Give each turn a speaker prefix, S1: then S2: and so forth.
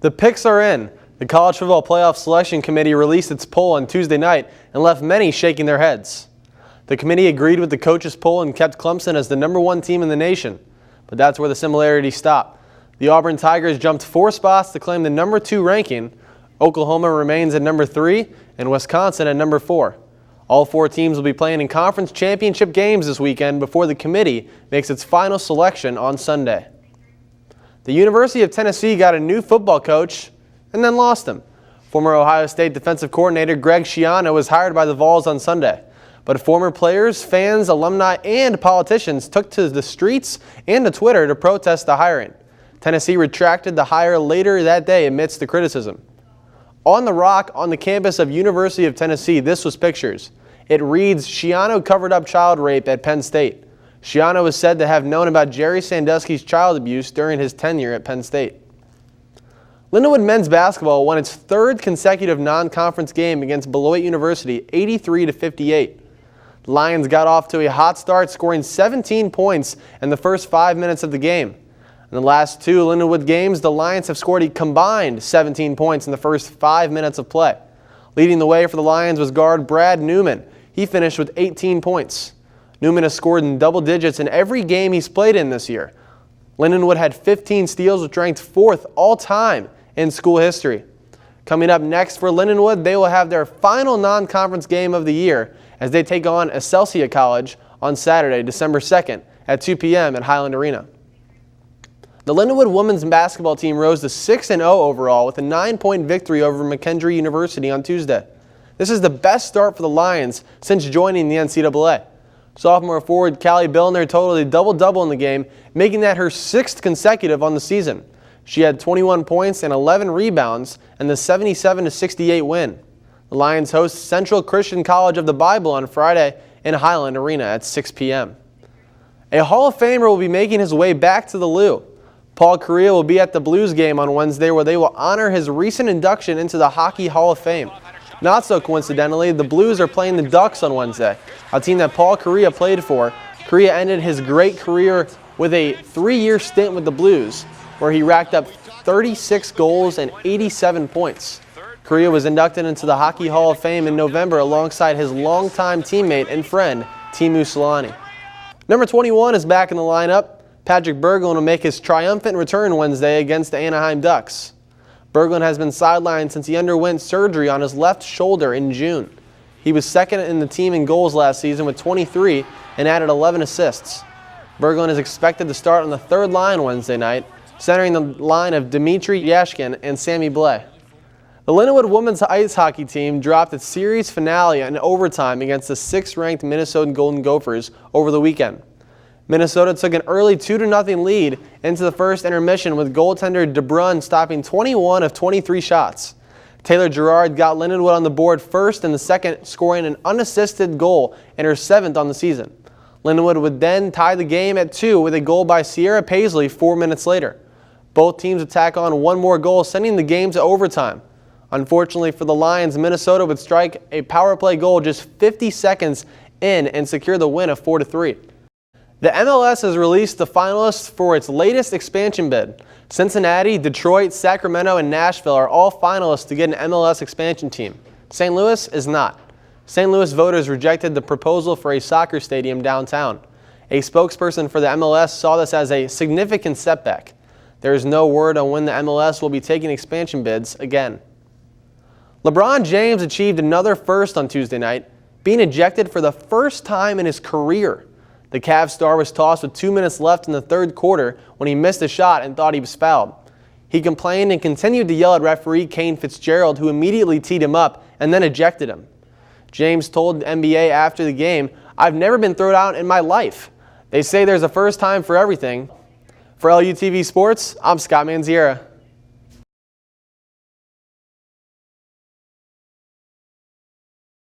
S1: The picks are in. The College Football Playoff Selection Committee released its poll on Tuesday night and left many shaking their heads. The committee agreed with the coaches' poll and kept Clemson as the #1 team in the nation. But that's where the similarities stop. The Auburn Tigers jumped 4 spots to claim the #2 ranking. Oklahoma remains at #3 and Wisconsin at #4. All 4 teams will be playing in conference championship games this weekend before the committee makes its final selection on Sunday. The University of Tennessee got a new football coach and then lost him. Former Ohio State defensive coordinator Greg Schiano was hired by the Vols on Sunday. But former players, fans, alumni, and politicians took to the streets and to Twitter to protest the hiring. Tennessee retracted the hire later that day amidst the criticism. On the rock on the campus of University of Tennessee, this was pictures. It reads, "Schiano covered up child rape at Penn State." Schiano is said to have known about Jerry Sandusky's child abuse during his tenure at Penn State. Lindenwood men's basketball won its 3rd consecutive non-conference game against Beloit University, 83-58. The Lions got off to a hot start, scoring 17 points in the first 5 minutes of the game. In the last 2 Lindenwood games, the Lions have scored a combined 17 points in the first 5 minutes of play. Leading the way for the Lions was guard Brad Newman. He finished with 18 points. Newman has scored in double digits in every game he's played in this year. Lindenwood had 15 steals, which ranked 4th all-time in school history. Coming up next for Lindenwood, they will have their final non-conference game of the year as they take on Excelsior College on Saturday, December 2nd at 2 p.m. at Highland Arena. The Lindenwood women's basketball team rose to 6-0 overall with a 9-point victory over McKendree University on Tuesday. This is the best start for the Lions since joining the NCAA. Sophomore forward Callie Billner totaled a double-double in the game, making that her 6th consecutive on the season. She had 21 points and 11 rebounds in the 77-68 win. The Lions host Central Christian College of the Bible on Friday in Highland Arena at 6 p.m. A Hall of Famer will be making his way back to the Lou. Paul Correa will be at the Blues game on Wednesday where they will honor his recent induction into the Hockey Hall of Fame. Not so coincidentally, the Blues are playing the Ducks on Wednesday, a team that Paul Correa played for. Correa ended his great career with a 3-year stint with the Blues, where he racked up 36 goals and 87 points. Correa was inducted into the Hockey Hall of Fame in November alongside his longtime teammate and friend, Teemu Selanne. Number 21 is back in the lineup. Patrick Berglund will make his triumphant return Wednesday against the Anaheim Ducks. Berglund has been sidelined since he underwent surgery on his left shoulder in June. He was second in the team in goals last season with 23 and added 11 assists. Berglund is expected to start on the 3rd line Wednesday night, centering the line of Dmitry Yashkin and Sammy Blais. The Lindenwood women's ice hockey team dropped its series finale in overtime against the 6th-ranked Minnesota Golden Gophers over the weekend. Minnesota took an early 2-0 lead into the first intermission with goaltender DeBrun stopping 21 of 23 shots. Taylor Gerard got Lindenwood on the board first in the second, scoring an unassisted goal and her 7th on the season. Lindenwood would then tie the game at 2 with a goal by Sierra Paisley 4 minutes later. Both teams would tack on one more goal, sending the game to overtime. Unfortunately for the Lions, Minnesota would strike a power play goal just 50 seconds in and secure the win of 4-3. The MLS has released the finalists for its latest expansion bid. Cincinnati, Detroit, Sacramento, and Nashville are all finalists to get an MLS expansion team. St. Louis is not. St. Louis voters rejected the proposal for a soccer stadium downtown. A spokesperson for the MLS saw this as a significant setback. There is no word on when the MLS will be taking expansion bids again. LeBron James achieved another first on Tuesday night, being ejected for the first time in his career. The Cavs star was tossed with 2 minutes left in the 3rd quarter when he missed a shot and thought he was fouled. He complained and continued to yell at referee Kane Fitzgerald, who immediately teed him up and then ejected him. James told the NBA after the game, "I've never been thrown out in my life. They say there's a first time for everything." For LUTV Sports, I'm Scott Mandziara.